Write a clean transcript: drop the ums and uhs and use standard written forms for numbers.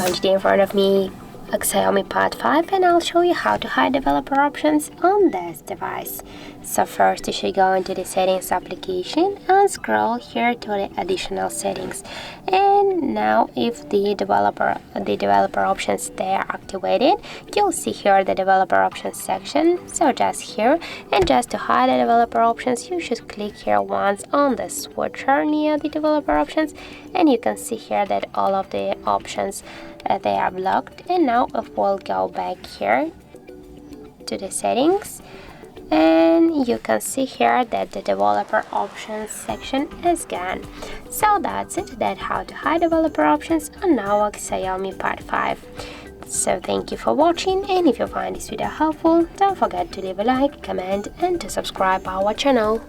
pointed in front of me a Xiaomi Pad 5, and I'll show you how to hide developer options on this device. So first you should go into the settings application and scroll here to the additional settings. And now if the developer options they are activated, you'll see here the developer options section. So just here, and just to hide the developer options, you should click here once on the switcher near the developer options, and you can see here that all of the options they are blocked. And now if we'll go back here to the settings, and you can see here that the developer options section is gone. So that's it, that's how to hide developer options on our Xiaomi Pad 5. So thank you for watching, and if you find this video helpful, don't forget to leave a like, comment and to subscribe our channel.